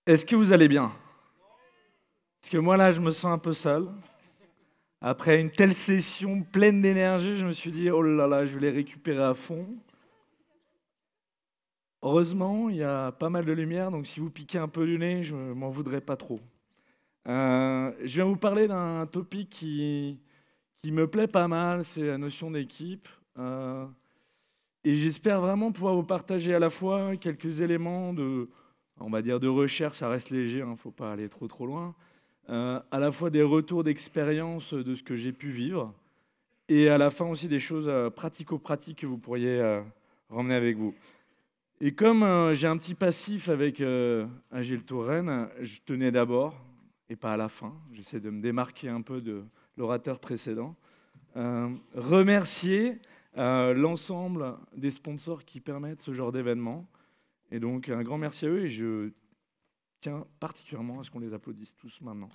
Est-ce que vous allez bien? Parce que moi, là, je me sens un peu seul. Après une telle session pleine d'énergie, je me suis dit, oh là là, je vais les récupérer à fond. Heureusement, il y a pas mal de lumière, donc si vous piquez un peu du nez, je m'en voudrais pas trop. Je viens vous parler d'un topic qui me plaît pas mal, c'est la notion d'équipe. Et j'espère vraiment pouvoir vous partager à la fois quelques éléments on va dire, de recherche, ça reste léger, il ne faut pas aller trop loin. À la fois des retours d'expérience de ce que j'ai pu vivre, et à la fin aussi des choses pratico-pratiques que vous pourriez ramener avec vous. Et comme j'ai un petit passif avec Agile Touraine, je tenais d'abord, et pas à la fin, j'essaie de me démarquer un peu de l'orateur précédent, remercier l'ensemble des sponsors qui permettent ce genre d'événement. Et donc un grand merci à eux, et je tiens particulièrement à ce qu'on les applaudisse tous maintenant.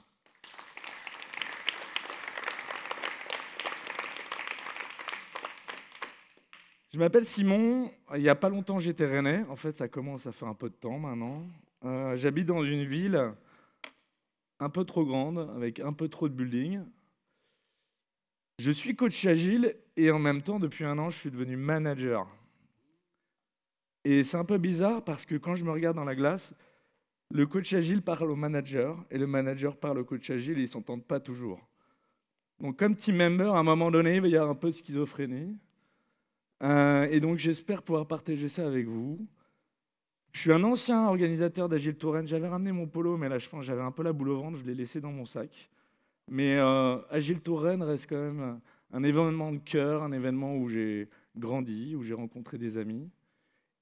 Je m'appelle Simon, il n'y a pas longtemps j'étais rennais, en fait ça commence à faire un peu de temps maintenant. J'habite dans une ville un peu trop grande, avec un peu trop de buildings. Je suis coach agile et en même temps depuis un an je suis devenu manager. Et c'est un peu bizarre parce que quand je me regarde dans la glace, le coach agile parle au manager et le manager parle au coach agile et ils ne s'entendent pas toujours. Donc comme team member, à un moment donné, il va y avoir un peu de schizophrénie. Et donc j'espère pouvoir partager ça avec vous. Je suis un ancien organisateur d'Agile Touraine. J'avais ramené mon polo, mais là je pense que j'avais un peu la boule au ventre, je l'ai laissé dans mon sac. Mais Agile Touraine reste quand même un événement de cœur, un événement où j'ai grandi, où j'ai rencontré des amis.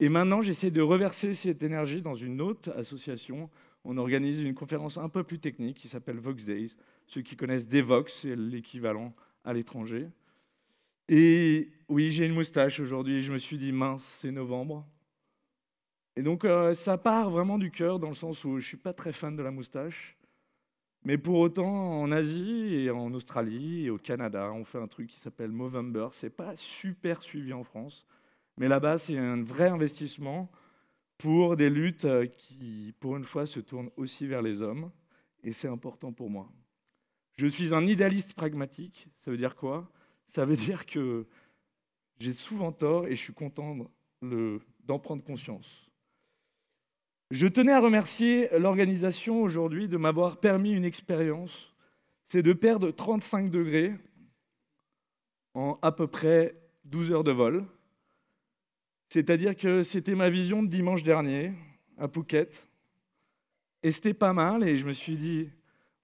Et maintenant, j'essaie de reverser cette énergie dans une autre association. On organise une conférence un peu plus technique qui s'appelle Vox Days. Ceux qui connaissent Devox, c'est l'équivalent à l'étranger. Et oui, j'ai une moustache aujourd'hui. Je me suis dit, mince, c'est novembre. Et donc, ça part vraiment du cœur, dans le sens où je ne suis pas très fan de la moustache. Mais pour autant, en Asie et en Australie et au Canada, on fait un truc qui s'appelle Movember. Ce n'est pas super suivi en France. Mais là-bas, c'est un vrai investissement pour des luttes qui, pour une fois, se tournent aussi vers les hommes. Et c'est important pour moi. Je suis un idéaliste pragmatique. Ça veut dire quoi? Ça veut dire que j'ai souvent tort et je suis content d'en prendre conscience. Je tenais à remercier l'organisation aujourd'hui de m'avoir permis une expérience. C'est de perdre 35 degrés en à peu près 12 heures de vol. C'est-à-dire que c'était ma vision de dimanche dernier à Phuket. Et c'était pas mal. Et je me suis dit,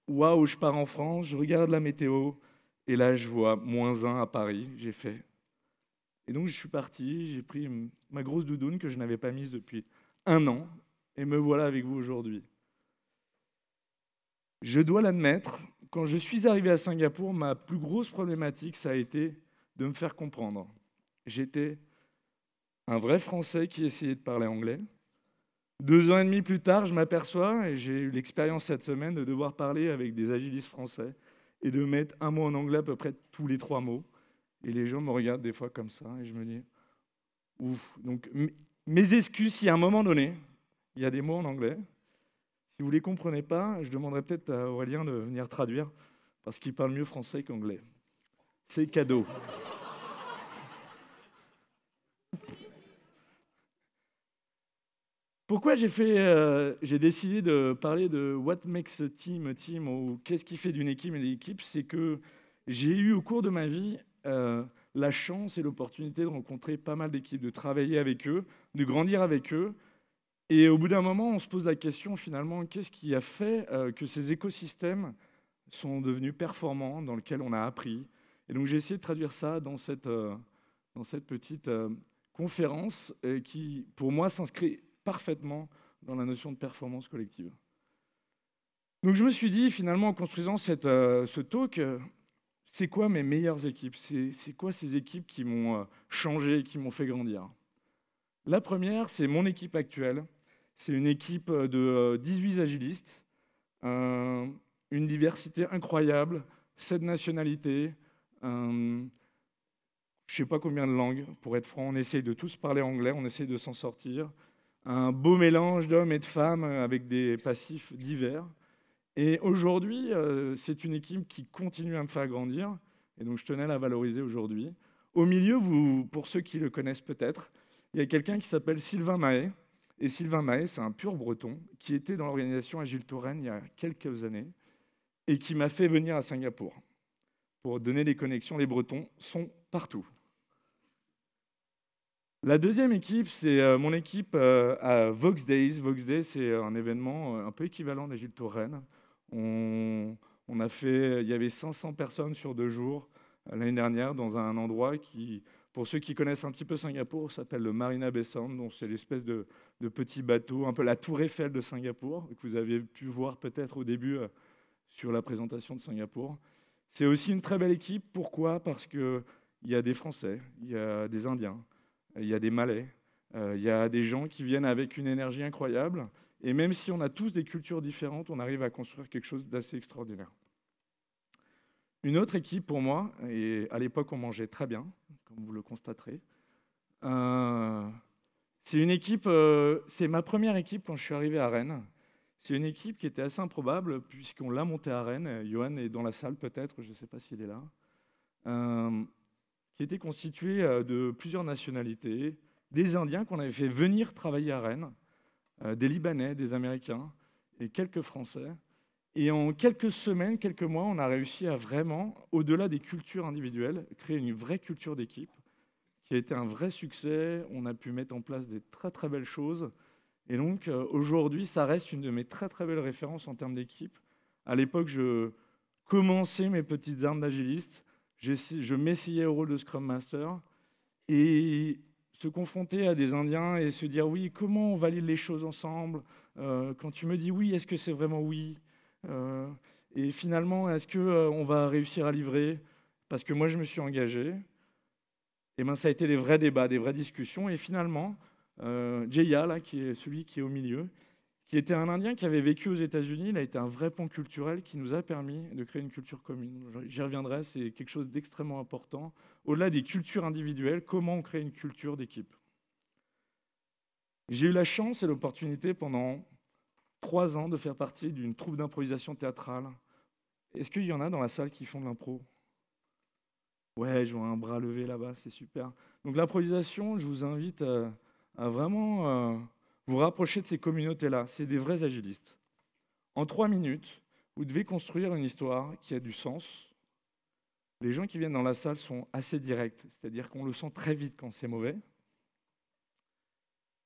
waouh, je pars en France, je regarde la météo. Et là, je vois -1 à Paris. J'ai fait. Et donc, je suis parti, j'ai pris ma grosse doudoune que je n'avais pas mise depuis un an. Et me voilà avec vous aujourd'hui. Je dois l'admettre, quand je suis arrivé à Singapour, ma plus grosse problématique, ça a été de me faire comprendre. J'étais un vrai Français qui essayait de parler anglais. 2 ans et demi plus tard, je m'aperçois, et j'ai eu l'expérience cette semaine, de devoir parler avec des agilistes français et de mettre un mot en anglais à peu près tous les 3 mots. Et les gens me regardent des fois comme ça, et je me dis, ouf. Donc, mes excuses, si à un moment donné, il y a des mots en anglais, si vous ne les comprenez pas, je demanderai peut-être à Aurélien de venir traduire, parce qu'il parle mieux français qu'anglais. C'est cadeau. Pourquoi j'ai décidé de parler de what makes a team, ou qu'est-ce qui fait d'une équipe une équipe? C'est que j'ai eu au cours de ma vie la chance et l'opportunité de rencontrer pas mal d'équipes, de travailler avec eux, de grandir avec eux. Et au bout d'un moment, on se pose la question finalement, qu'est-ce qui a fait que ces écosystèmes sont devenus performants, dans lesquels on a appris? Et donc j'ai essayé de traduire ça dans cette petite conférence qui, pour moi, s'inscrit parfaitement dans la notion de performance collective. Donc je me suis dit, finalement, en construisant ce talk, c'est quoi mes meilleures équipes? C'est quoi ces équipes qui m'ont changé, qui m'ont fait grandir? La première, c'est mon équipe actuelle. C'est une équipe de 18 agilistes, une diversité incroyable, 7 nationalités, je ne sais pas combien de langues, pour être franc. On essaye de tous parler anglais, on essaye de s'en sortir. un beau mélange d'hommes et de femmes avec des passifs divers. Et aujourd'hui, c'est une équipe qui continue à me faire grandir, et donc je tenais à la valoriser aujourd'hui. Au milieu, pour ceux qui le connaissent peut-être, il y a quelqu'un qui s'appelle Sylvain Mahé. Et Sylvain Mahé, c'est un pur breton qui était dans l'organisation Agile Touraine il y a quelques années et qui m'a fait venir à Singapour pour donner des connexions. Les Bretons sont partout. La deuxième équipe, c'est mon équipe à Vox Days. Vox Days, c'est un événement un peu équivalent d'Agile Touraine. On a fait, il y avait 500 personnes sur 2 jours l'année dernière dans un endroit qui, pour ceux qui connaissent un petit peu Singapour, s'appelle le Marina Bay Sands. Donc c'est l'espèce de petit bateau, un peu la tour Eiffel de Singapour, que vous avez pu voir peut-être au début sur la présentation de Singapour. C'est aussi une très belle équipe. Pourquoi? Parce qu'il y a des Français, il y a des Indiens, il y a des Malais, il y a des gens qui viennent avec une énergie incroyable. Et même si on a tous des cultures différentes, on arrive à construire quelque chose d'assez extraordinaire. Une autre équipe pour moi, et à l'époque on mangeait très bien, comme vous le constaterez, c'est une équipe, c'est ma première équipe quand je suis arrivé à Rennes. C'est une équipe qui était assez improbable puisqu'on l'a montée à Rennes. Johan est dans la salle peut-être, je ne sais pas s'il est là. Qui était constituée de plusieurs nationalités, des Indiens qu'on avait fait venir travailler à Rennes, des Libanais, des Américains et quelques Français. Et en quelques semaines, quelques mois, on a réussi à vraiment, au-delà des cultures individuelles, créer une vraie culture d'équipe qui a été un vrai succès. On a pu mettre en place des très très belles choses. Et donc aujourd'hui, ça reste une de mes très très belles références en termes d'équipe. À l'époque, je commençais mes petites armes d'agiliste. Je m'essayais au rôle de Scrum Master. Et se confronter à des Indiens et se dire oui, comment on valide les choses ensemble? Quand tu me dis oui, est-ce que c'est vraiment oui? Et finalement, est-ce qu'on va réussir à livrer? Parce que moi, je me suis engagé. Et ben, ça a été des vrais débats, des vraies discussions. Et finalement, Jaya, là, qui est celui qui est au milieu, qui était un Indien qui avait vécu aux États-Unis, il a été un vrai pont culturel qui nous a permis de créer une culture commune. J'y reviendrai, c'est quelque chose d'extrêmement important. Au-delà des cultures individuelles, comment on crée une culture d'équipe? J'ai eu la chance et l'opportunité pendant 3 ans de faire partie d'une troupe d'improvisation théâtrale. Est-ce qu'il y en a dans la salle qui font de l'impro? Ouais, je vois un bras levé là-bas, c'est super. Donc l'improvisation, je vous invite à vraiment vous rapprocher de ces communautés-là. C'est des vrais agilistes. En 3 minutes, vous devez construire une histoire qui a du sens. Les gens qui viennent dans la salle sont assez directs, c'est-à-dire qu'on le sent très vite quand c'est mauvais.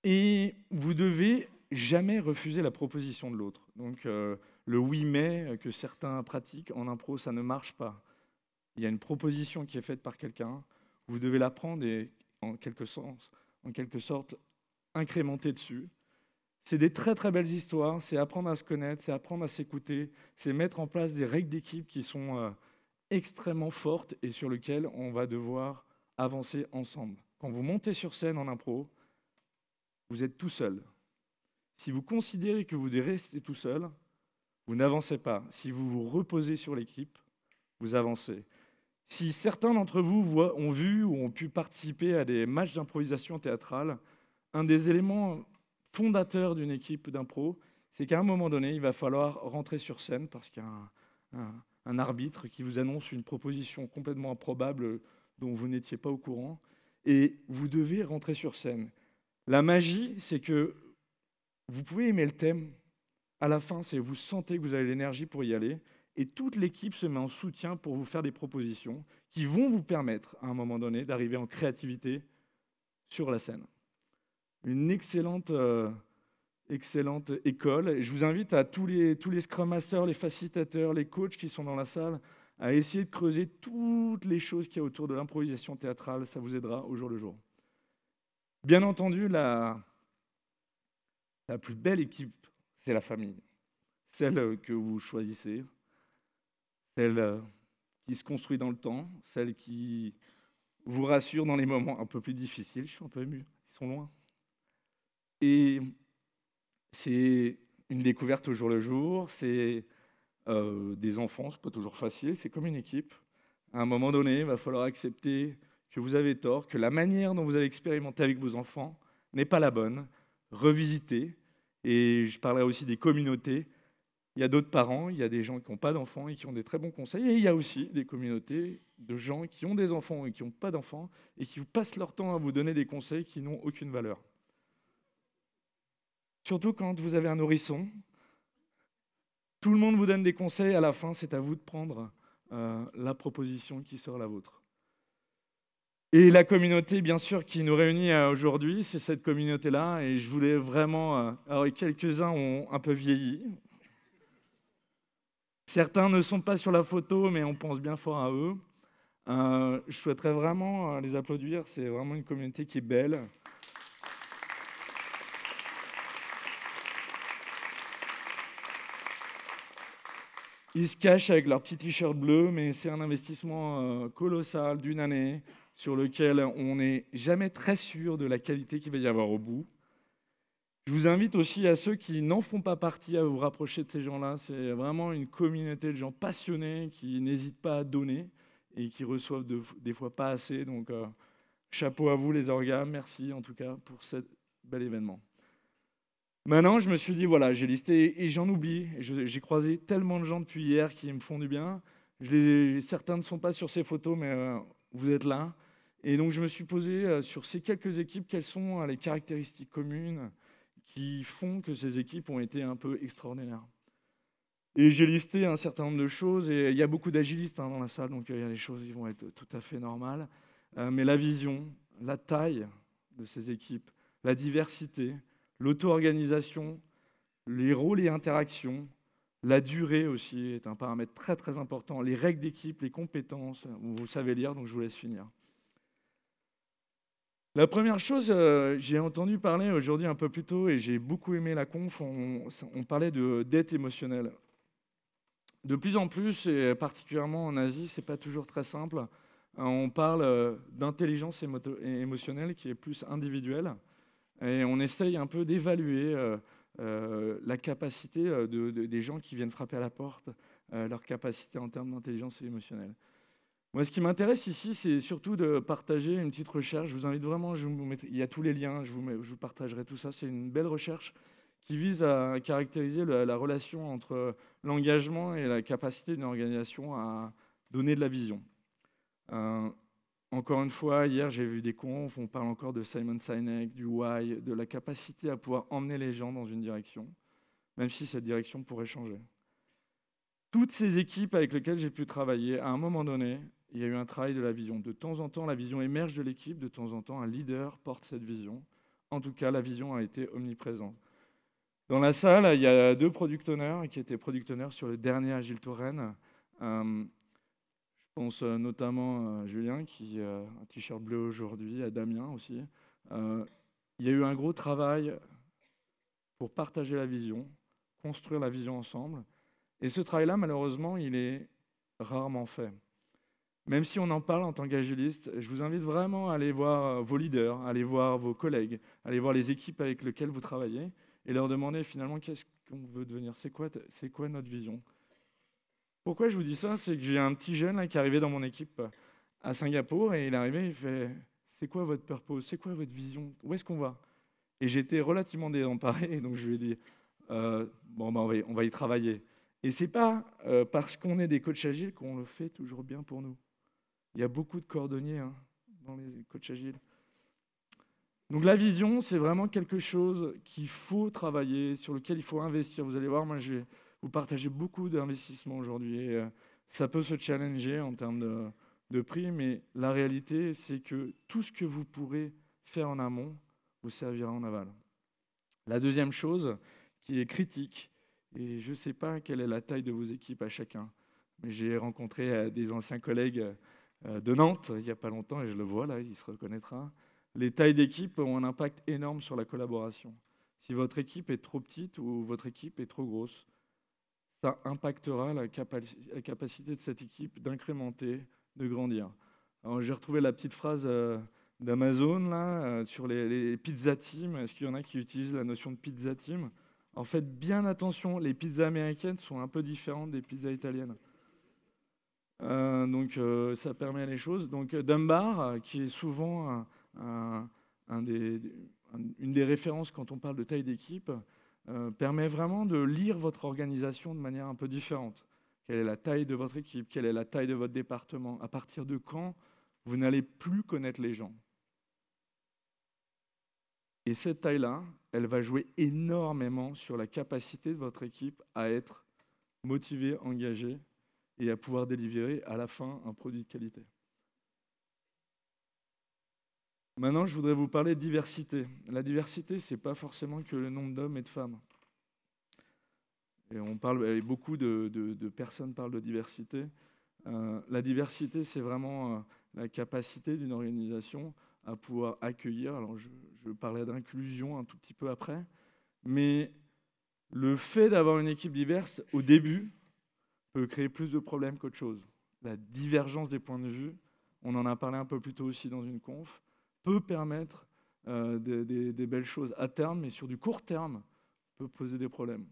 Et vous devez jamais refuser la proposition de l'autre. Donc le oui mais que certains pratiquent en impro, ça ne marche pas. Il y a une proposition qui est faite par quelqu'un, vous devez la prendre et en quelque sorte incrémenter dessus. C'est des très très belles histoires, c'est apprendre à se connaître, c'est apprendre à s'écouter, c'est mettre en place des règles d'équipe qui sont extrêmement fortes et sur lesquelles on va devoir avancer ensemble. Quand vous montez sur scène en impro, vous êtes tout seul. Si vous considérez que vous devez rester tout seul, vous n'avancez pas. Si vous vous reposez sur l'équipe, vous avancez. Si certains d'entre vous ont vu ou ont pu participer à des matchs d'improvisation théâtrale, un des éléments fondateurs d'une équipe d'impro, c'est qu'à un moment donné, il va falloir rentrer sur scène parce qu'il y a un arbitre qui vous annonce une proposition complètement improbable dont vous n'étiez pas au courant, et vous devez rentrer sur scène. La magie, c'est que vous pouvez aimer le thème. À la fin, c'est vous sentez que vous avez l'énergie pour y aller. Et toute l'équipe se met en soutien pour vous faire des propositions qui vont vous permettre, à un moment donné, d'arriver en créativité sur la scène. Une excellente école. Et je vous invite à tous les Scrum Masters, les facilitateurs, les coachs qui sont dans la salle, à essayer de creuser toutes les choses qu'il y a autour de l'improvisation théâtrale. Ça vous aidera au jour le jour. Bien entendu, la plus belle équipe, c'est la famille. Celle que vous choisissez, celle qui se construit dans le temps, celle qui vous rassure dans les moments un peu plus difficiles. Je suis un peu ému, ils sont loin. Et c'est une découverte au jour le jour, c'est des enfants, c'est pas toujours facile, c'est comme une équipe. À un moment donné, il va falloir accepter que vous avez tort, que la manière dont vous allez expérimenter avec vos enfants n'est pas la bonne. revisiter. Et je parlerai aussi des communautés. Il y a d'autres parents, il y a des gens qui n'ont pas d'enfants et qui ont des très bons conseils. Et il y a aussi des communautés de gens qui ont des enfants et qui n'ont pas d'enfants et qui passent leur temps à vous donner des conseils qui n'ont aucune valeur. Surtout quand vous avez un nourrisson, tout le monde vous donne des conseils, à la fin, c'est à vous de prendre la proposition qui sera la vôtre. Et la communauté, bien sûr, qui nous réunit aujourd'hui, c'est cette communauté-là. Et je voulais vraiment... alors, quelques-uns ont un peu vieilli. Certains ne sont pas sur la photo, mais on pense bien fort à eux. Je souhaiterais vraiment les applaudir. C'est vraiment une communauté qui est belle. Ils se cachent avec leur petit t-shirt bleu, mais c'est un investissement colossal d'une année sur lequel on n'est jamais très sûr de la qualité qu'il va y avoir au bout. Je vous invite aussi à ceux qui n'en font pas partie à vous rapprocher de ces gens-là. C'est vraiment une communauté de gens passionnés qui n'hésitent pas à donner et qui reçoivent des fois pas assez. Donc, chapeau à vous les orgas. Merci en tout cas pour ce bel événement. Maintenant, je me suis dit, voilà, j'ai listé et j'en oublie. J'ai croisé tellement de gens depuis hier qui me font du bien. Certains ne sont pas sur ces photos, mais vous êtes là. Et donc, je me suis posé sur ces quelques équipes, quelles sont les caractéristiques communes qui font que ces équipes ont été un peu extraordinaires. Et j'ai listé un certain nombre de choses, et il y a beaucoup d'agilistes dans la salle, donc il y a des choses qui vont être tout à fait normales. Mais la vision, la taille de ces équipes, la diversité, l'auto-organisation, les rôles et interactions, la durée aussi est un paramètre très très important, les règles d'équipe, les compétences, vous savez lire, donc je vous laisse finir. La première chose, j'ai entendu parler aujourd'hui un peu plus tôt et j'ai beaucoup aimé la conf, on parlait de dette émotionnelle. De plus en plus, et particulièrement en Asie, ce n'est pas toujours très simple, on parle d'intelligence émotionnelle qui est plus individuelle et on essaye un peu d'évaluer la capacité des gens qui viennent frapper à la porte, leur capacité en termes d'intelligence émotionnelle. Moi, ce qui m'intéresse ici, c'est surtout de partager une petite recherche. Je vous invite vraiment, il y a tous les liens, je vous partagerai tout ça. C'est une belle recherche qui vise à caractériser la relation entre l'engagement et la capacité d'une organisation à donner de la vision. Encore une fois, hier, j'ai vu des confs, on parle encore de Simon Sinek, du why, de la capacité à pouvoir emmener les gens dans une direction, même si cette direction pourrait changer. Toutes ces équipes avec lesquelles j'ai pu travailler, à un moment donné, il y a eu un travail de la vision. De temps en temps, la vision émerge de l'équipe. De temps en temps, un leader porte cette vision. En tout cas, la vision a été omniprésente. Dans la salle, il y a 2 product owners qui étaient product owners sur le dernier Agile Touraine. Je pense notamment à Julien, qui a un t-shirt bleu aujourd'hui, à Damien aussi. Il y a eu un gros travail pour partager la vision, construire la vision ensemble. Et ce travail-là, malheureusement, il est rarement fait. Même si on en parle en tant qu'agiliste, je vous invite vraiment à aller voir vos leaders, à aller voir vos collègues, à aller voir les équipes avec lesquelles vous travaillez et leur demander finalement qu'est-ce qu'on veut devenir, c'est quoi notre vision. Pourquoi je vous dis ça? C'est que j'ai un petit jeune là, qui est arrivé dans mon équipe à Singapour et il est arrivé, il fait « C'est quoi votre purpose? C'est quoi votre vision? Où est-ce qu'on va ?» Et j'étais relativement désemparé, donc je lui ai dit bon, on va y travailler. Et ce n'est pas parce qu'on est des coachs agiles qu'on le fait toujours bien pour nous. Il y a beaucoup de cordonniers dans les coachs agiles. Donc la vision, c'est vraiment quelque chose qu'il faut travailler, sur lequel il faut investir. Vous allez voir, moi, je vais vous partager beaucoup d'investissements aujourd'hui. Ça peut se challenger en termes de prix, mais la réalité, c'est que tout ce que vous pourrez faire en amont vous servira en aval. La deuxième chose qui est critique, et je ne sais pas quelle est la taille de vos équipes à chacun, mais j'ai rencontré des anciens collègues de Nantes il n'y a pas longtemps, et je le vois là, il se reconnaîtra. Les tailles d'équipe ont un impact énorme sur la collaboration. Si votre équipe est trop petite ou votre équipe est trop grosse, ça impactera la capacité de cette équipe d'incrémenter, de grandir. Alors, j'ai retrouvé la petite phrase d'Amazon là, sur les pizza team. Est-ce qu'il y en a qui utilisent la notion de pizza team? En fait, bien attention, les pizzas américaines sont un peu différentes des pizzas italiennes. Donc ça permet les choses. Donc Dunbar, qui est souvent un une des références quand on parle de taille d'équipe, permet vraiment de lire votre organisation de manière un peu différente. Quelle est la taille de votre équipe? Quelle est la taille de votre département? À partir de quand vous n'allez plus connaître les gens? Et cette taille-là, elle va jouer énormément sur la capacité de votre équipe à être motivée, engagée et à pouvoir délivrer à la fin un produit de qualité. Maintenant, je voudrais vous parler de diversité. La diversité, ce n'est pas forcément que le nombre d'hommes et de femmes. Et beaucoup de personnes parlent de diversité. La diversité, c'est vraiment la capacité d'une organisation à pouvoir accueillir. Alors, je parlais d'inclusion un tout petit peu après, mais le fait d'avoir une équipe diverse, au début, peut créer plus de problèmes qu'autre chose. La divergence des points de vue, on en a parlé un peu plus tôt aussi dans une conf, peut permettre des belles choses à terme, mais sur du court terme, peut poser des problèmes.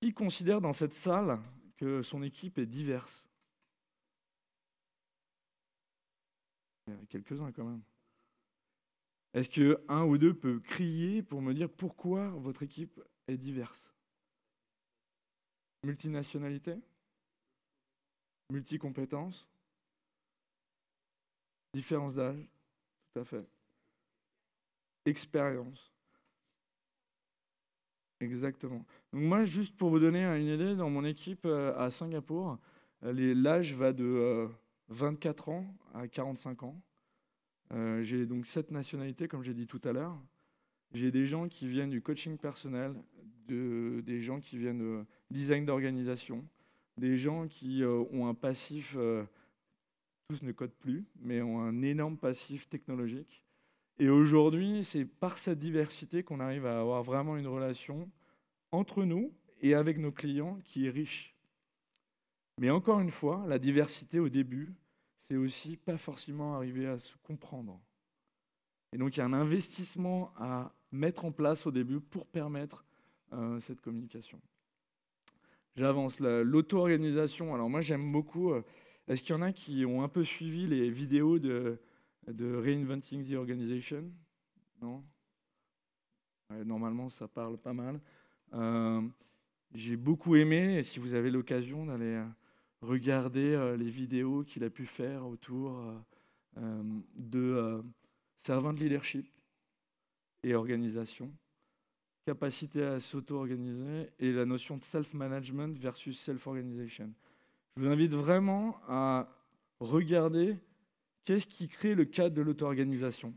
Qui considère dans cette salle que son équipe est diverse? Il y en a quelques-uns quand même. Est-ce qu'un ou deux peut crier pour me dire pourquoi votre équipe est diverse? Multinationalité? Multicompétences? Différence d'âge? Tout à fait. Expérience? Exactement. Donc moi, juste pour vous donner une idée, dans mon équipe à Singapour, l'âge va de 24 ans à 45 ans. J'ai donc 7 nationalités, comme j'ai dit tout à l'heure. J'ai des gens qui viennent du coaching personnel, des gens qui viennent du design d'organisation, des gens qui ont un passif, tous ne codent plus, mais ont un énorme passif technologique. Et aujourd'hui, c'est par cette diversité qu'on arrive à avoir vraiment une relation entre nous et avec nos clients qui est riche. Mais encore une fois, la diversité au début, c'est aussi pas forcément arriver à se comprendre. Et donc il y a un investissement à mettre en place au début pour permettre cette communication. J'avance. L'auto-organisation, alors moi j'aime beaucoup. Est-ce qu'il y en a qui ont un peu suivi les vidéos de Reinventing the Organization? Non? Ouais, normalement, ça parle pas mal. J'ai beaucoup aimé, et si vous avez l'occasion d'aller regarder les vidéos qu'il a pu faire autour de servant leadership et organisation, capacité à s'auto-organiser et la notion de self-management versus self-organization. Je vous invite vraiment à regarder qu'est-ce qui crée le cadre de l'auto-organisation.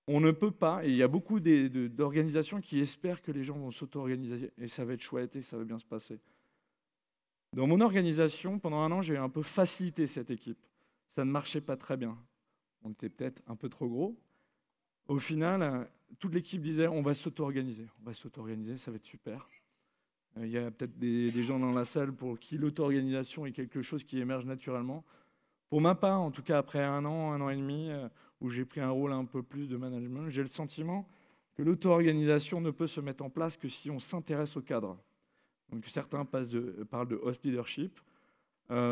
On ne peut pas, et il y a beaucoup d'organisations qui espèrent que les gens vont s'auto-organiser et ça va être chouette et ça va bien se passer. Dans mon organisation, pendant un an, j'ai un peu facilité cette équipe. Ça ne marchait pas très bien. On était peut-être un peu trop gros. Au final, toute l'équipe disait on va s'auto-organiser. On va s'auto-organiser, ça va être super. Il y a peut-être des gens dans la salle pour qui l'auto-organisation est quelque chose qui émerge naturellement. Pour ma part, en tout cas après un an et demi, où j'ai pris un rôle un peu plus de management, j'ai le sentiment que l'auto-organisation ne peut se mettre en place que si on s'intéresse au cadre. Donc certains parlent de host leadership.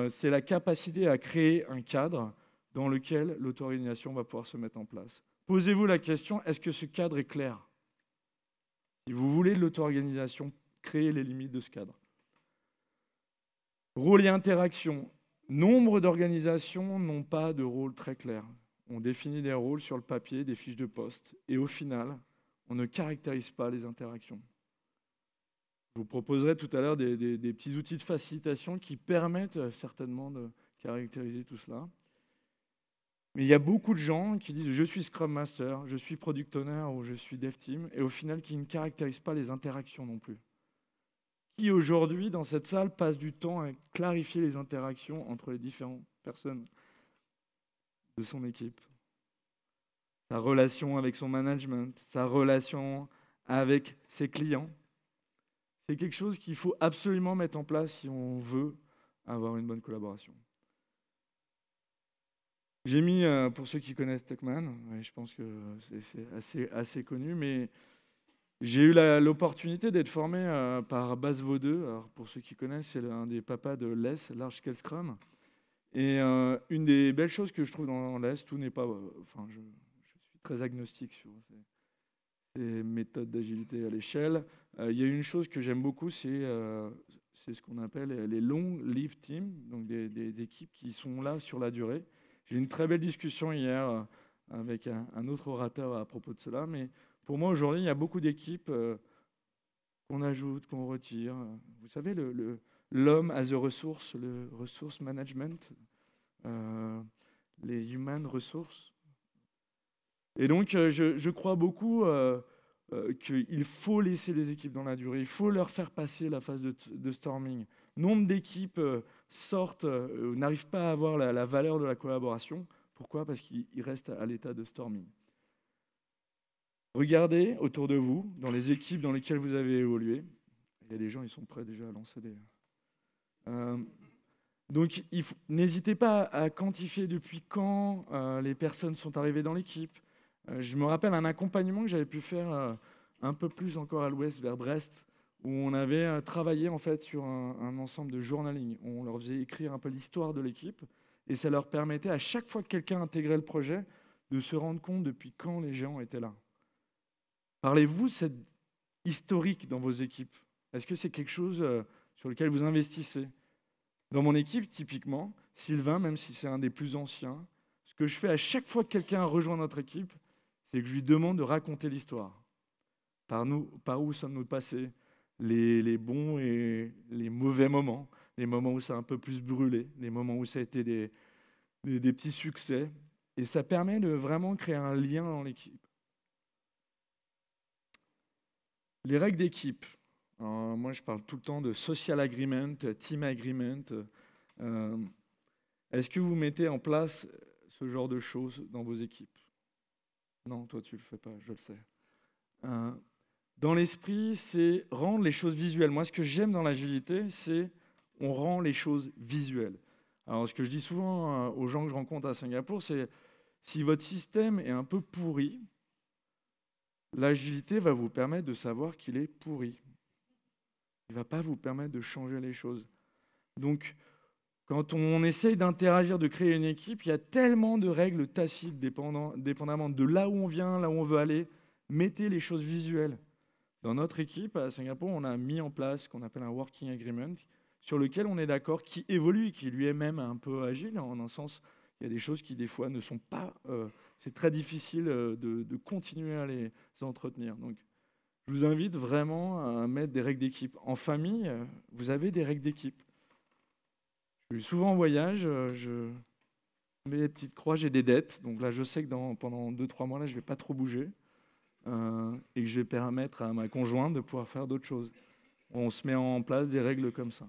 C'est la capacité à créer un cadre dans lequel l'auto-organisation va pouvoir se mettre en place. Posez-vous la question, est-ce que ce cadre est clair? Si vous voulez de l'auto-organisation, créez les limites de ce cadre. Rôle et interaction. Nombre d'organisations n'ont pas de rôle très clair. On définit des rôles sur le papier, des fiches de poste, et au final, on ne caractérise pas les interactions. Je vous proposerai tout à l'heure des petits outils de facilitation qui permettent certainement de caractériser tout cela. Mais il y a beaucoup de gens qui disent « je suis Scrum Master, je suis Product Owner ou je suis Dev Team » et au final qui ne caractérisent pas les interactions non plus. Qui aujourd'hui, dans cette salle, passe du temps à clarifier les interactions entre les différentes personnes de son équipe? Sa relation avec son management, sa relation avec ses clients. C'est quelque chose qu'il faut absolument mettre en place si on veut avoir une bonne collaboration. J'ai mis, pour ceux qui connaissent Tuckman, je pense que c'est assez connu, mais j'ai eu l'opportunité d'être formé par Bas Vaudeux. Alors, pour ceux qui connaissent, c'est l'un des papas de LES, Large Scale Scrum. Et une des belles choses que je trouve dans LES, tout n'est pas... très agnostique sur ces méthodes d'agilité à l'échelle. Il y a une chose que j'aime beaucoup, c'est ce qu'on appelle les long live teams, donc des équipes qui sont là sur la durée. J'ai eu une très belle discussion hier avec un autre orateur à propos de cela, mais pour moi aujourd'hui, il y a beaucoup d'équipes qu'on ajoute, qu'on retire. Vous savez, l'homme as a resource, le resource management, les human resources. Et donc, je crois beaucoup qu'il faut laisser les équipes dans la durée, il faut leur faire passer la phase de storming. Nombre d'équipes sortent, n'arrivent pas à avoir la valeur de la collaboration. Pourquoi? Parce qu'ils restent à l'état de storming. Regardez autour de vous, dans les équipes dans lesquelles vous avez évolué. Il y a des gens, ils sont prêts déjà à lancer des... Donc, n'hésitez pas à quantifier depuis quand les personnes sont arrivées dans l'équipe. Je me rappelle un accompagnement que j'avais pu faire un peu plus encore à l'ouest, vers Brest, où on avait travaillé en fait sur un ensemble de journaling. On leur faisait écrire un peu l'histoire de l'équipe, et ça leur permettait, à chaque fois que quelqu'un intégrait le projet, de se rendre compte depuis quand les gens étaient là. Parlez-vous de cette historique dans vos équipes? Est-ce que c'est quelque chose sur lequel vous investissez? Dans mon équipe, typiquement, Sylvain, même si c'est un des plus anciens, ce que je fais à chaque fois que quelqu'un rejoint notre équipe, c'est que je lui demande de raconter l'histoire. Par où sommes-nous passés, les bons et les mauvais moments, les moments où ça a un peu plus brûlé, les moments où ça a été des petits succès. Et ça permet de vraiment créer un lien dans l'équipe. Les règles d'équipe. Moi, je parle tout le temps de social agreement, team agreement. Est-ce que vous mettez en place ce genre de choses dans vos équipes? Non, toi, tu ne le fais pas, je le sais. Dans l'esprit, c'est rendre les choses visuelles. Moi, ce que j'aime dans l'agilité, c'est on rend les choses visuelles. Alors, ce que je dis souvent aux gens que je rencontre à Singapour, c'est si votre système est un peu pourri, l'agilité va vous permettre de savoir qu'il est pourri. Il ne va pas vous permettre de changer les choses. Donc, quand on essaye d'interagir, de créer une équipe, il y a tellement de règles tacites dépendamment de là où on vient, là où on veut aller. Mettez les choses visuelles. Dans notre équipe, à Singapour, on a mis en place ce qu'on appelle un working agreement, sur lequel on est d'accord, qui évolue et qui lui est même un peu agile. En un sens, il y a des choses qui, des fois, ne sont pas... c'est très difficile de continuer à les entretenir. Donc, je vous invite vraiment à mettre des règles d'équipe. En famille, vous avez des règles d'équipe. Je suis souvent en voyage, je mets des petites croix, j'ai des dettes. Donc là, je sais que pendant 2-3 mois, là, je ne vais pas trop bouger et que je vais permettre à ma conjointe de pouvoir faire d'autres choses. On se met en place des règles comme ça.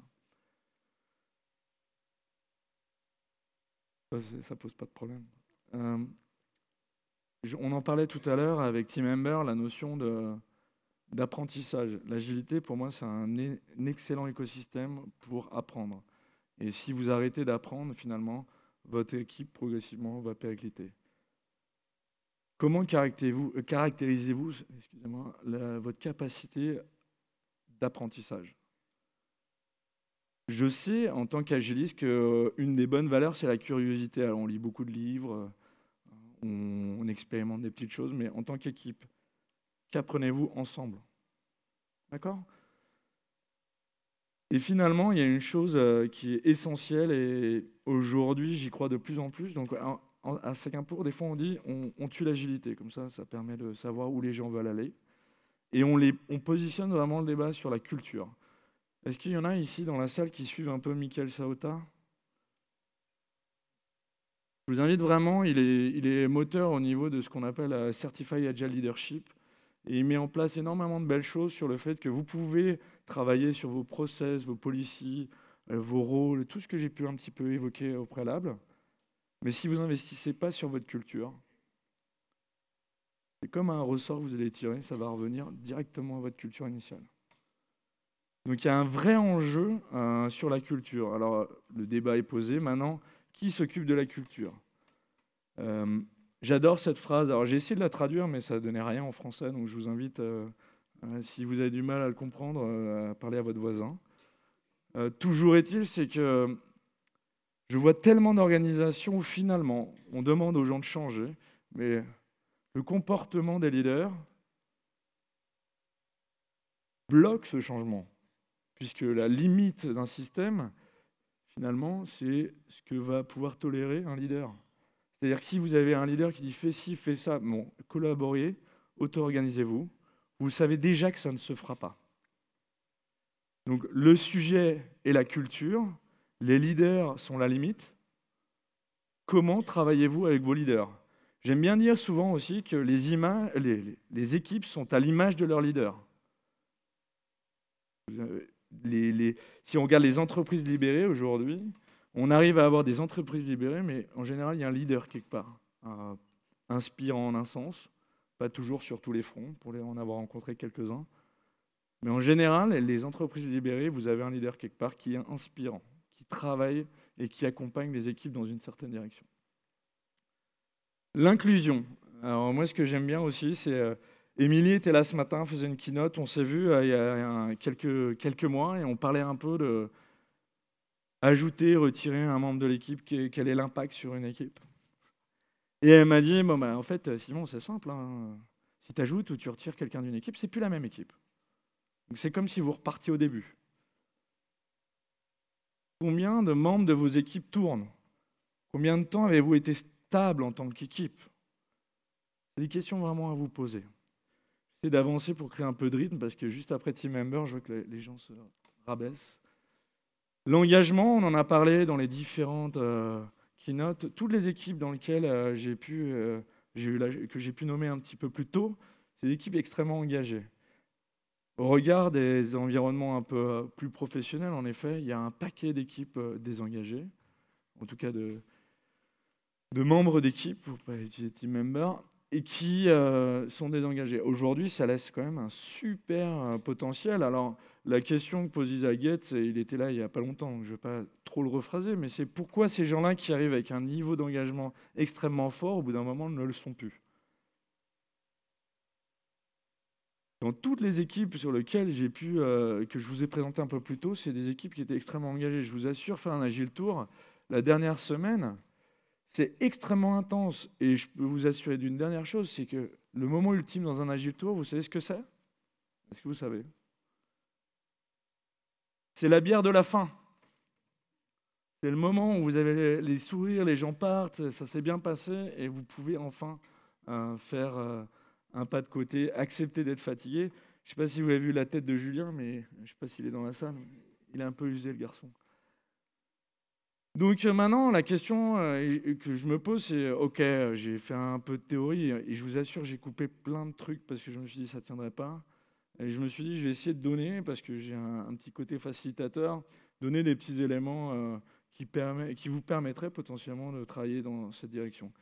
Ça pose pas de problème. On en parlait tout à l'heure avec Team Member, la notion d'apprentissage. L'agilité, pour moi, c'est un excellent écosystème pour apprendre. Et si vous arrêtez d'apprendre, finalement, votre équipe, progressivement, va péricliter. Comment caractérisez-vous votre capacité d'apprentissage? Je sais, en tant qu'agiliste, qu'une des bonnes valeurs, c'est la curiosité. Alors, on lit beaucoup de livres, on expérimente des petites choses, mais en tant qu'équipe, qu'apprenez-vous ensemble? D'accord? Et finalement, il y a une chose qui est essentielle, et aujourd'hui, j'y crois de plus en plus. Donc, à Singapour, des fois, on dit on tue l'agilité. Comme ça permet de savoir où les gens veulent aller. Et on positionne vraiment le débat sur la culture. Est-ce qu'il y en a ici dans la salle qui suivent un peu Michael Saota? Je vous invite vraiment, il est moteur au niveau de ce qu'on appelle Certified Agile Leadership. Et il met en place énormément de belles choses sur le fait que vous pouvez travailler sur vos process, vos policies, vos rôles, tout ce que j'ai pu un petit peu évoquer au préalable. Mais si vous n'investissez pas sur votre culture, c'est comme un ressort que vous allez tirer, ça va revenir directement à votre culture initiale. Donc il y a un vrai enjeu sur la culture. Alors le débat est posé maintenant, qui s'occupe de la culture? J'adore cette phrase. Alors j'ai essayé de la traduire, mais ça ne donnait rien en français, donc je vous invite, si vous avez du mal à le comprendre, à parler à votre voisin. Toujours est-il, c'est que je vois tellement d'organisations où finalement on demande aux gens de changer, mais Le comportement des leaders bloque ce changement, puisque la limite d'un système, finalement, c'est ce que va pouvoir tolérer un leader. C'est-à-dire que si vous avez un leader qui dit « fais ci, fais ça », bon, collaborez, auto-organisez-vous, vous savez déjà que ça ne se fera pas. Donc le sujet est la culture, les leaders sont la limite. Comment travaillez-vous avec vos leaders? J'aime bien dire souvent aussi que les équipes sont à l'image de leurs leaders. Si on regarde les entreprises libérées aujourd'hui, on arrive à avoir des entreprises libérées, mais en général, il y a un leader quelque part, inspirant en un sens, pas toujours sur tous les fronts, pour en avoir rencontré quelques-uns. Mais en général, les entreprises libérées, vous avez un leader quelque part qui est inspirant, qui travaille et qui accompagne les équipes dans une certaine direction. L'inclusion. Alors moi, ce que j'aime bien aussi, c'est... Émilie était là ce matin, faisait une keynote, on s'est vu il y a quelques mois et on parlait un peu de ajouter, retirer un membre de l'équipe, quel est l'impact sur une équipe. Et elle m'a dit, bon, bah, en fait, Simon, c'est simple, hein. Si tu ajoutes ou tu retires quelqu'un d'une équipe, c'est plus la même équipe. Donc c'est comme si vous repartiez au début. Combien de membres de vos équipes tournent? Combien de temps avez-vous été stable en tant qu'équipe? C'est des questions vraiment à vous poser. J'essaie d'avancer pour créer un peu de rythme parce que juste après Team Member, je vois que les gens se rabaissent. L'engagement, on en a parlé dans les différentes keynotes. Toutes les équipes dans lesquelles que j'ai pu nommer un petit peu plus tôt, c'est des équipes extrêmement engagées. Au regard des environnements un peu plus professionnels, en effet, il y a un paquet d'équipes désengagées, en tout cas de membres d'équipe, pour ne pas utiliser Team Member, et qui sont désengagés. Aujourd'hui, ça laisse quand même un super potentiel. Alors, la question que pose Isaac Getz, il était là il n'y a pas longtemps, donc je ne vais pas trop le rephraser, mais c'est pourquoi ces gens-là qui arrivent avec un niveau d'engagement extrêmement fort, au bout d'un moment, ne le sont plus. Dans toutes les équipes sur lesquelles que je vous ai présenté un peu plus tôt, c'est des équipes qui étaient extrêmement engagées. Je vous assure, faire un Agile Tour, la dernière semaine, c'est extrêmement intense. Et je peux vous assurer d'une dernière chose, c'est que le moment ultime dans un Agile Tour, vous savez ce que c'est? Est-ce que vous savez? C'est la bière de la fin. C'est le moment où vous avez les sourires, les gens partent, ça s'est bien passé, et vous pouvez enfin faire un pas de côté, accepter d'être fatigué. Je ne sais pas si vous avez vu la tête de Julien, mais je ne sais pas s'il est dans la salle. Il est un peu usé, le garçon. Donc maintenant, la question que je me pose, c'est ok, j'ai fait un peu de théorie et je vous assure, j'ai coupé plein de trucs parce que je me suis dit ça ne tiendrait pas. Et je me suis dit, je vais essayer de donner, parce que j'ai un petit côté facilitateur, donner des petits éléments qui vous permettraient potentiellement de travailler dans cette direction.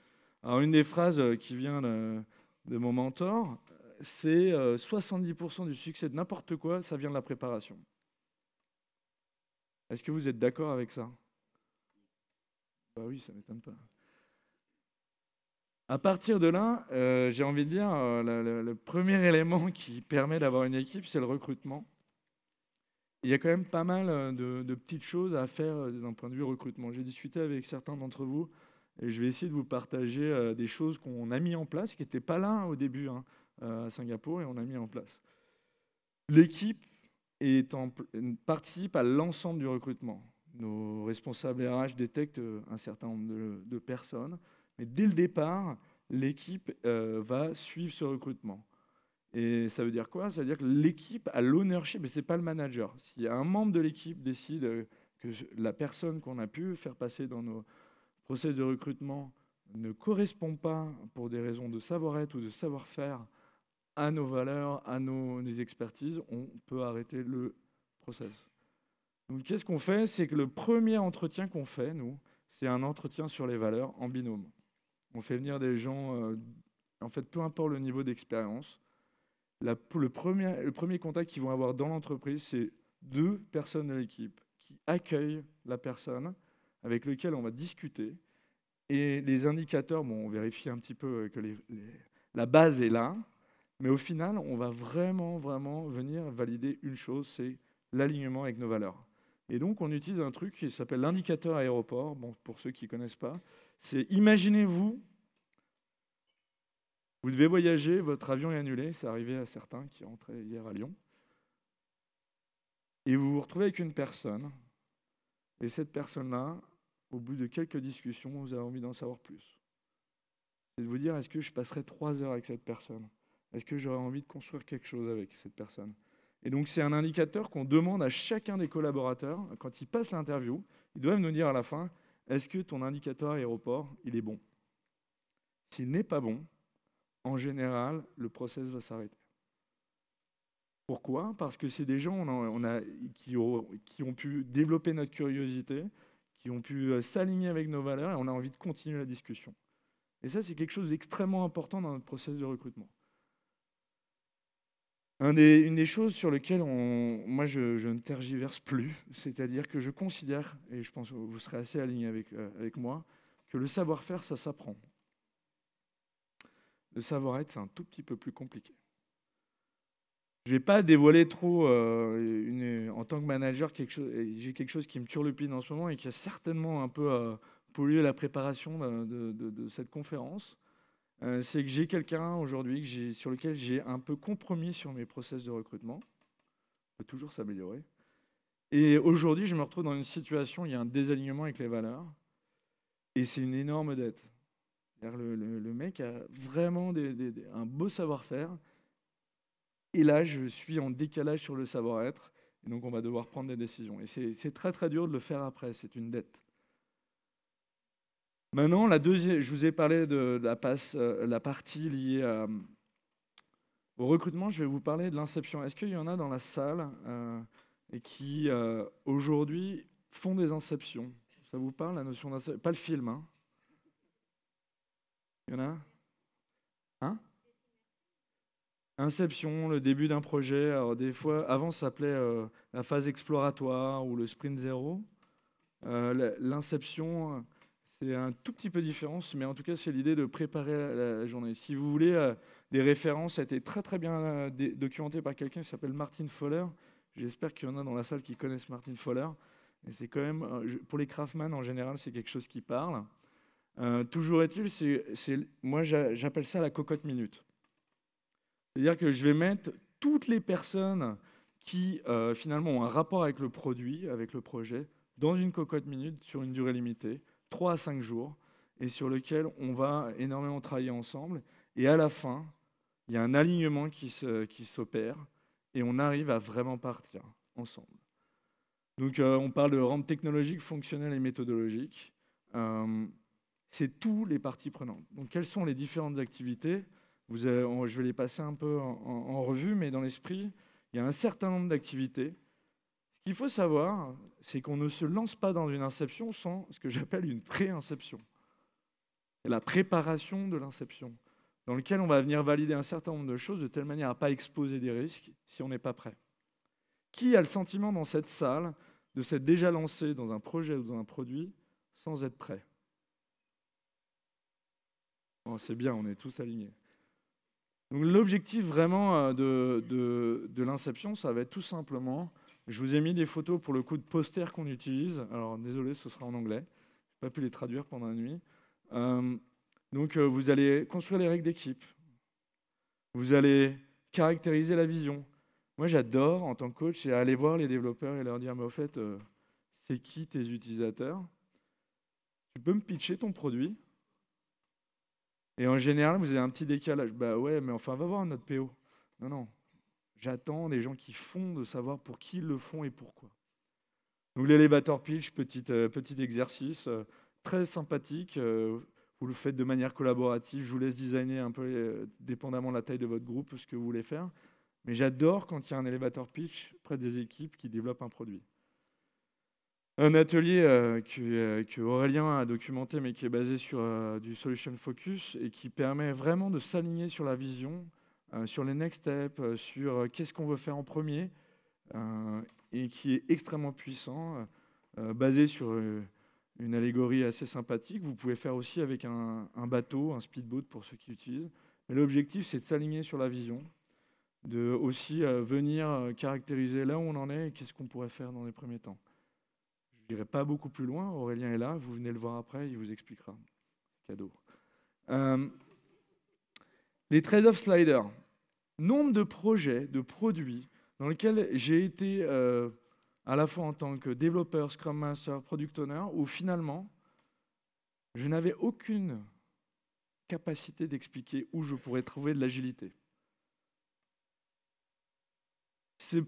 Alors une des phrases qui vient de mon mentor, c'est 70% du succès de n'importe quoi, ça vient de la préparation. Est-ce que vous êtes d'accord avec ça? Bah oui, ça ne m'étonne pas. À partir de là, j'ai envie de dire, le premier élément qui permet d'avoir une équipe, c'est le recrutement. Il y a quand même pas mal de petites choses à faire d'un point de vue recrutement. J'ai discuté avec certains d'entre vous et je vais essayer de vous partager des choses qu'on a mis en place, qui n'étaient pas là au début à Singapour, et on a mis en place. L'équipe participe à l'ensemble du recrutement. Nos responsables RH détectent un certain nombre de personnes, mais dès le départ, l'équipe va suivre ce recrutement. Et ça veut dire quoi? Ça veut dire que l'équipe a l'ownership, mais ce n'est pas le manager. S'il y a un membre de l'équipe décide que la personne qu'on a pu faire passer dans nos process de recrutement ne correspond pas, pour des raisons de savoir-être ou de savoir-faire, à nos valeurs, à nos expertises, on peut arrêter le process. Donc, qu'est-ce qu'on fait? C'est que le premier entretien qu'on fait, nous, c'est un entretien sur les valeurs en binôme. On fait venir des gens, en fait, peu importe le niveau d'expérience. Le premier contact qu'ils vont avoir dans l'entreprise, c'est 2 personnes de l'équipe qui accueillent la personne, avec lequel on va discuter. Et les indicateurs, bon, on vérifie un petit peu que la base est là, mais au final, on va vraiment venir valider une chose, c'est l'alignement avec nos valeurs. Et donc, on utilise un truc qui s'appelle l'indicateur aéroport. Bon, pour ceux qui ne connaissent pas, c'est imaginez-vous Vous devez voyager, votre avion est annulé, c'est arrivé à certains qui rentraient hier à Lyon. Et vous vous retrouvez avec une personne, et cette personne-là, au bout de quelques discussions, vous avez envie d'en savoir plus. C'est de vous dire, est-ce que je passerai 3 heures avec cette personne? Est-ce que j'aurais envie de construire quelque chose avec cette personne? Et donc c'est un indicateur qu'on demande à chacun des collaborateurs, quand ils passent l'interview, ils doivent nous dire à la fin, est-ce que ton indicateur aéroport, il est bon? S'il n'est pas bon, en général, le process va s'arrêter. Pourquoi? Parce que c'est des gens qui ont pu développer notre curiosité, qui ont pu s'aligner avec nos valeurs, et on a envie de continuer la discussion. Et ça, c'est quelque chose d'extrêmement important dans notre process de recrutement. Une des choses sur lesquelles moi je ne tergiverse plus, c'est-à-dire que je considère, et je pense que vous serez assez aligné avec moi, que le savoir-faire, ça s'apprend. Le savoir-être, c'est un tout petit peu plus compliqué. Je ne vais pas dévoiler trop, en tant que manager, j'ai quelque chose qui me turlupine en ce moment et qui a certainement un peu pollué la préparation de cette conférence. C'est que j'ai quelqu'un aujourd'hui sur lequel j'ai un peu compromis sur mes process de recrutement. On peut toujours s'améliorer. Et aujourd'hui, je me retrouve dans une situation où il y a un désalignement avec les valeurs. Et c'est une énorme dette. Le mec a vraiment un beau savoir-faire. Et là, je suis en décalage sur le savoir-être. Et donc, on va devoir prendre des décisions. Et c'est très, très dur de le faire après. C'est une dette. Maintenant, je vous ai parlé de la partie liée au recrutement. Je vais vous parler de l'inception. Est-ce qu'il y en a dans la salle et qui, aujourd'hui, font des inceptions? Ça vous parle, la notion d'inception? Pas le film, hein? Il y en a? Hein? Inception, le début d'un projet. Alors, des fois, avant, ça s'appelait la phase exploratoire ou le sprint zéro. L'inception, c'est un tout petit peu différent, mais en tout cas, c'est l'idée de préparer la journée. Si vous voulez des références, ça a été très très bien documenté par quelqu'un qui s'appelle Martin Fowler. J'espère qu'il y en a dans la salle qui connaissent Martin Fowler. Et c'est quand même, pour les craftsman en général, c'est quelque chose qui parle. Toujours est-il, moi j'appelle ça la cocotte minute. C'est-à-dire que je vais mettre toutes les personnes qui finalement ont un rapport avec le produit, avec le projet, dans une cocotte minute sur une durée limitée, 3 à 5 jours, et sur lequel on va énormément travailler ensemble. Et à la fin, il y a un alignement qui s'opère, et on arrive à vraiment partir ensemble. Donc on parle de rendre technologique, fonctionnelle et méthodologique. C'est tous les parties prenantes. Donc quelles sont les différentes activités? Je vais les passer un peu en revue, mais dans l'esprit, il y a un certain nombre d'activités. Ce qu'il faut savoir, c'est qu'on ne se lance pas dans une inception sans ce que j'appelle une pré-inception. C'est la préparation de l'inception, dans laquelle on va venir valider un certain nombre de choses de telle manière à ne pas exposer des risques si on n'est pas prêt. Qui a le sentiment dans cette salle de s'être déjà lancé dans un projet ou dans un produit sans être prêt? Bon, c'est bien, on est tous alignés. Donc, l'objectif vraiment de l'inception, ça va être tout simplement, je vous ai mis des photos pour le coup de posters qu'on utilise. Alors désolé, ce sera en anglais. Je n'ai pas pu les traduire pendant la nuit. Vous allez construire les règles d'équipe. Vous allez caractériser la vision. Moi, j'adore, en tant que coach, c'est aller voir les développeurs et leur dire, mais au fait, c'est qui tes utilisateurs? Tu peux me pitcher ton produit? Et en général, vous avez un petit décalage. Bah ouais, mais enfin, va voir notre PO. Non, non. J'attends des gens qui font, de savoir pour qui ils le font et pourquoi. Donc l'elevator pitch, petit exercice, très sympathique. Vous le faites de manière collaborative. Je vous laisse designer un peu, dépendamment de la taille de votre groupe, ce que vous voulez faire. Mais j'adore quand il y a un elevator pitch près des équipes qui développent un produit. Un atelier que Aurélien a documenté, mais qui est basé sur du solution focus et qui permet vraiment de s'aligner sur la vision, sur les next steps, sur qu'est-ce qu'on veut faire en premier, et qui est extrêmement puissant, basé sur une allégorie assez sympathique. Vous pouvez faire aussi avec un bateau, un speedboat pour ceux qui utilisent. Mais l'objectif, c'est de s'aligner sur la vision, de aussi venir caractériser là où on en est et qu'est-ce qu'on pourrait faire dans les premiers temps. Je n'irai pas beaucoup plus loin. Aurélien est là, vous venez le voir après, il vous expliquera. Cadeau. Les trade-off sliders. Nombre de projets, de produits dans lesquels j'ai été à la fois en tant que développeur, Scrum Master, Product Owner, où finalement, je n'avais aucune capacité d'expliquer où je pourrais trouver de l'agilité. Cette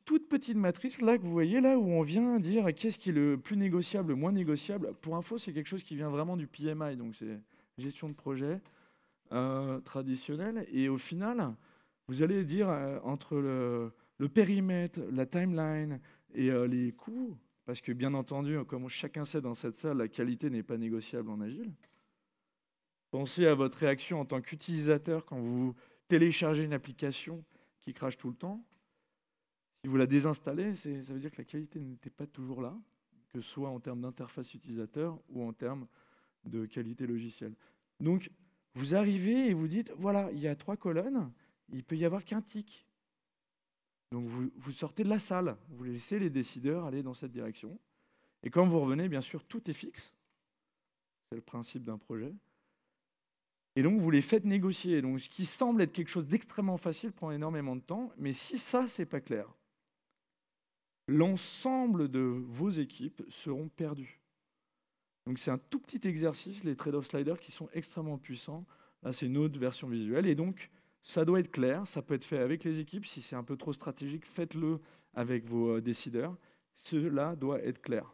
toute petite matrice là que vous voyez là, où on vient dire qu'est-ce qui est le plus négociable, le moins négociable, pour info, c'est quelque chose qui vient vraiment du PMI, donc c'est gestion de projet traditionnelle. Et au final, vous allez dire entre le périmètre, la timeline et les coûts, parce que bien entendu, comme chacun sait dans cette salle, la qualité n'est pas négociable en agile. Pensez à votre réaction en tant qu'utilisateur quand vous téléchargez une application qui crache tout le temps. Si vous la désinstallez, ça veut dire que la qualité n'était pas toujours là, que ce soit en termes d'interface utilisateur ou en termes de qualité logicielle. Donc, vous arrivez et vous dites, voilà, il y a 3 colonnes, il peut y avoir qu'un tic. Donc, vous sortez de la salle, vous laissez les décideurs aller dans cette direction. Et quand vous revenez, bien sûr, tout est fixe. C'est le principe d'un projet. Et donc, vous les faites négocier. Donc, ce qui semble être quelque chose d'extrêmement facile prend énormément de temps. Mais si ça, c'est pas clair, l'ensemble de vos équipes seront perdues. Donc, c'est un tout petit exercice, les trade-off sliders, qui sont extrêmement puissants. Là, c'est une autre version visuelle. Et donc, ça doit être clair. Ça peut être fait avec les équipes. Si c'est un peu trop stratégique, faites-le avec vos décideurs. Cela doit être clair.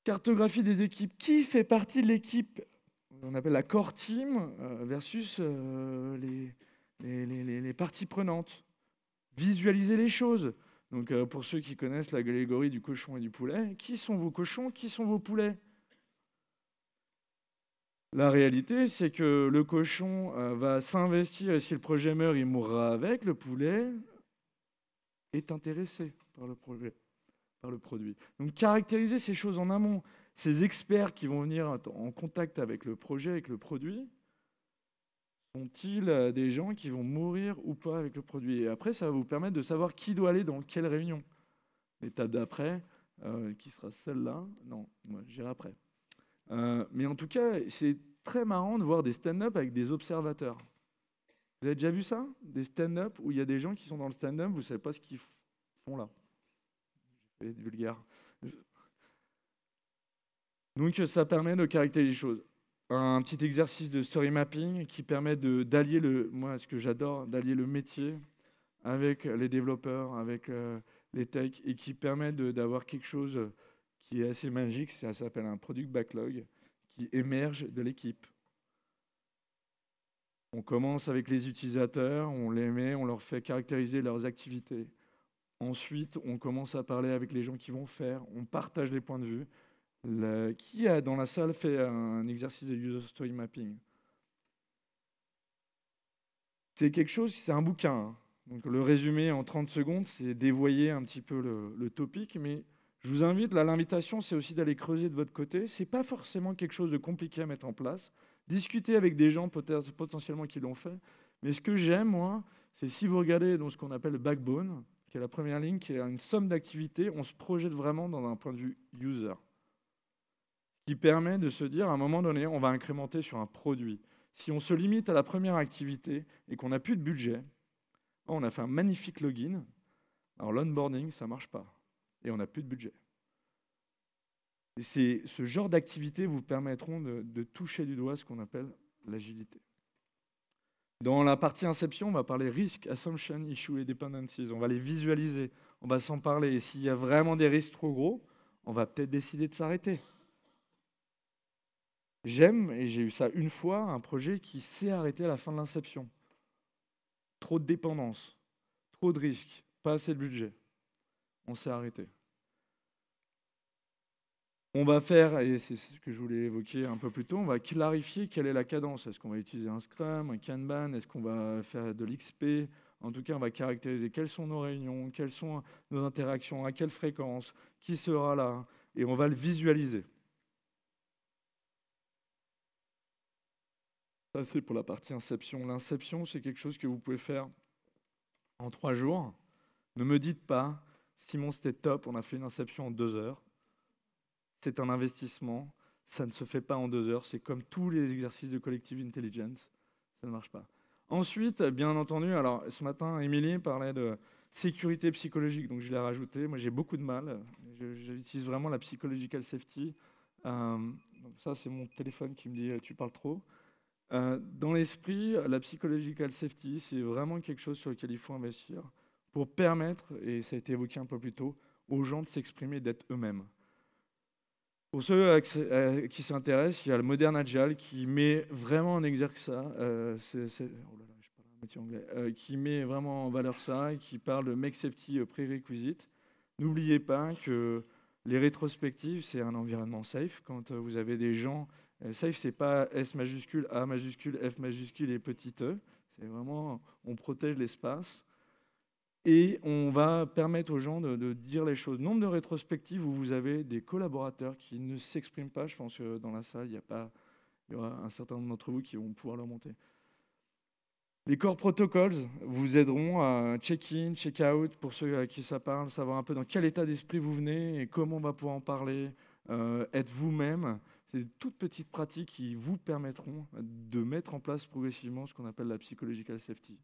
Cartographie des équipes. Qui fait partie de l'équipe ? On appelle la core team versus les parties prenantes. Visualiser les choses. Donc, pour ceux qui connaissent l'allégorie du cochon et du poulet, qui sont vos cochons, qui sont vos poulets ? La réalité, c'est que le cochon va s'investir et si le projet meurt, il mourra avec. Le poulet est intéressé par le projet, par le produit. Donc, caractériser ces choses en amont. Ces experts qui vont venir en contact avec le projet, avec le produit, sont-ils des gens qui vont mourir ou pas avec le produit? Et après, ça va vous permettre de savoir qui doit aller dans quelle réunion. L'étape d'après, qui sera celle-là? Non, moi, j'irai après. Mais en tout cas, c'est très marrant de voir des stand-up avec des observateurs. Vous avez déjà vu ça? Des stand-up où il y a des gens qui sont dans le stand-up, vous ne savez pas ce qu'ils font là. Je vais être vulgaire. Donc, ça permet de caractériser les choses. Un petit exercice de story mapping qui permet d'allier moi, ce que j'adore, d'allier le métier avec les développeurs, avec les techs, et qui permet d'avoir quelque chose qui est assez magique. Ça s'appelle un product backlog qui émerge de l'équipe. On commence avec les utilisateurs, on les met, on leur fait caractériser leurs activités. Ensuite, on commence à parler avec les gens qui vont faire, on partage les points de vue. Qui a dans la salle fait un exercice de user story mapping? C'est quelque chose, c'est un bouquin. Hein. Donc le résumé en 30 secondes, c'est dévoyer un petit peu le topic, mais je vous invite, là l'invitation, c'est aussi d'aller creuser de votre côté. C'est pas forcément quelque chose de compliqué à mettre en place. Discuter avec des gens peut-être potentiellement qui l'ont fait. Mais ce que j'aime, moi, c'est si vous regardez donc, ce qu'on appelle le backbone, qui est la première ligne, qui est une somme d'activités, on se projette vraiment dans un point de vue user. Qui permet de se dire, à un moment donné, on va incrémenter sur un produit. Si on se limite à la première activité et qu'on n'a plus de budget, on a fait un magnifique login, alors l'onboarding, ça ne marche pas, et on n'a plus de budget. Et ce genre d'activités vous permettront de toucher du doigt ce qu'on appelle l'agilité. Dans la partie inception, on va parler risk, assumption, issue et dependencies. On va les visualiser, on va s'en parler. Et s'il y a vraiment des risques trop gros, on va peut-être décider de s'arrêter. J'aime, et j'ai eu ça une fois, un projet qui s'est arrêté à la fin de l'inception. Trop de dépendance, trop de risques, pas assez de budget. On s'est arrêté. On va faire, et c'est ce que je voulais évoquer un peu plus tôt, on va clarifier quelle est la cadence. Est-ce qu'on va utiliser un Scrum, un Kanban, est-ce qu'on va faire de l'XP? En tout cas, on va caractériser quelles sont nos réunions, quelles sont nos interactions, à quelle fréquence, qui sera là, et on va le visualiser. Ça, c'est pour la partie inception. L'inception, c'est quelque chose que vous pouvez faire en 3 jours. Ne me dites pas, Simon, c'était top, on a fait une inception en 2 heures. C'est un investissement, Ça ne se fait pas en 2 heures. C'est comme tous les exercices de collective intelligence. Ça ne marche pas. Ensuite, bien entendu, alors ce matin, Émilie parlait de sécurité psychologique, donc je l'ai rajouté. Moi, j'ai beaucoup de mal. J'utilise vraiment la psychological safety. Donc ça, c'est mon téléphone qui me dit tu parles trop. Dans l'esprit, la psychological safety, c'est vraiment quelque chose sur lequel il faut investir pour permettre, et ça a été évoqué un peu plus tôt, aux gens de s'exprimer et d'être eux-mêmes. Pour ceux qui s'intéressent, il y a le Modern Agile qui met vraiment en exergue ça. Oh là là, je parle un métier anglais. Qui met vraiment en valeur ça et qui parle de Make Safety Prerequisite. N'oubliez pas que les rétrospectives, c'est un environnement safe. Quand vous avez des gens, safe, c'est pas S majuscule, A majuscule, F majuscule et petit e. C'est vraiment, on protège l'espace. Et on va permettre aux gens de dire les choses. Nombre de rétrospectives où vous avez des collaborateurs qui ne s'expriment pas. Je pense que dans la salle, il y aura un certain nombre d'entre vous qui vont pouvoir le monter. Les core protocols vous aideront à check-in, check-out, pour ceux à qui ça parle, savoir un peu dans quel état d'esprit vous venez et comment on va pouvoir en parler, être vous-même. C'est des toutes petites pratiques qui vous permettront de mettre en place progressivement ce qu'on appelle la psychological safety.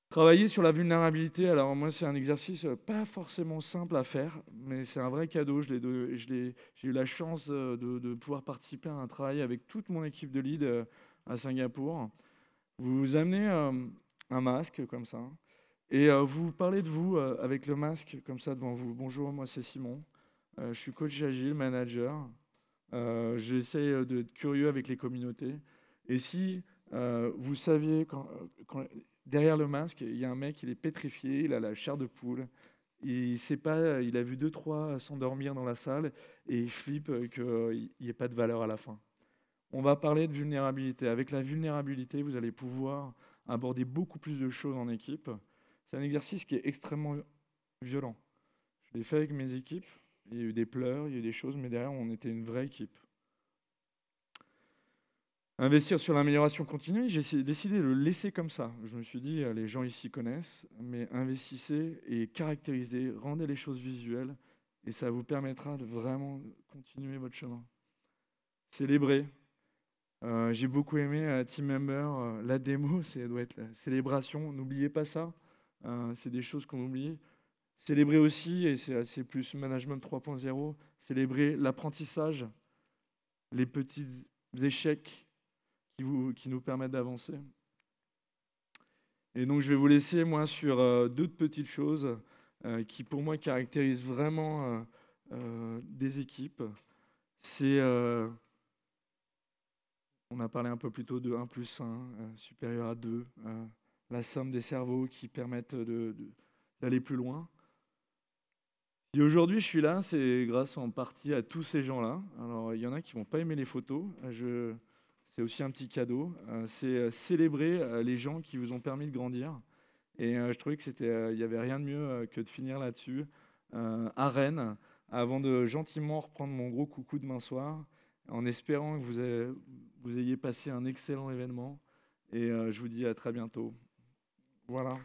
Travailler sur la vulnérabilité, alors moi c'est un exercice pas forcément simple à faire, mais c'est un vrai cadeau. J'ai eu la chance de pouvoir participer à un travail avec toute mon équipe de lead à Singapour. Vous amenez un masque comme ça, et vous parlez de vous avec le masque comme ça devant vous. Bonjour, moi c'est Simon, je suis coach agile, manager. J'essaie d'être curieux avec les communautés. Et si vous saviez derrière le masque, il y a un mec, il est pétrifié, il a la chair de poule. Il sait pas, il a vu 2-3 s'endormir dans la salle et il flippe qu'il n'y ait pas de valeur à la fin. On va parler de vulnérabilité. Avec la vulnérabilité, vous allez pouvoir aborder beaucoup plus de choses en équipe. C'est un exercice qui est extrêmement violent. Je l'ai fait avec mes équipes. Il y a eu des pleurs, il y a eu des choses, mais derrière, on était une vraie équipe. Investir sur l'amélioration continue, j'ai décidé de le laisser comme ça. Je me suis dit, les gens ici connaissent, mais investissez et caractérisez, rendez les choses visuelles, et ça vous permettra de vraiment continuer votre chemin. Célébrer. J'ai beaucoup aimé Team Member, la démo, ça doit être la célébration. N'oubliez pas ça, c'est des choses qu'on oublie. Célébrer aussi, et c'est plus management 3.0, célébrer l'apprentissage, les petits échecs qui nous permettent d'avancer. Et donc je vais vous laisser moi sur deux petites choses qui pour moi caractérisent vraiment des équipes. C'est, on a parlé un peu plus tôt de 1 plus 1, supérieur à 2, la somme des cerveaux qui permettent d'aller plus loin. Si aujourd'hui je suis là, c'est grâce en partie à tous ces gens-là. Alors il y en a qui ne vont pas aimer les photos. C'est aussi un petit cadeau. C'est célébrer les gens qui vous ont permis de grandir. Et je trouvais que il n'y avait rien de mieux que de finir là-dessus à Rennes, avant de gentiment reprendre mon gros coucou demain soir, en espérant que vous ayez passé un excellent événement. Et je vous dis à très bientôt. Voilà.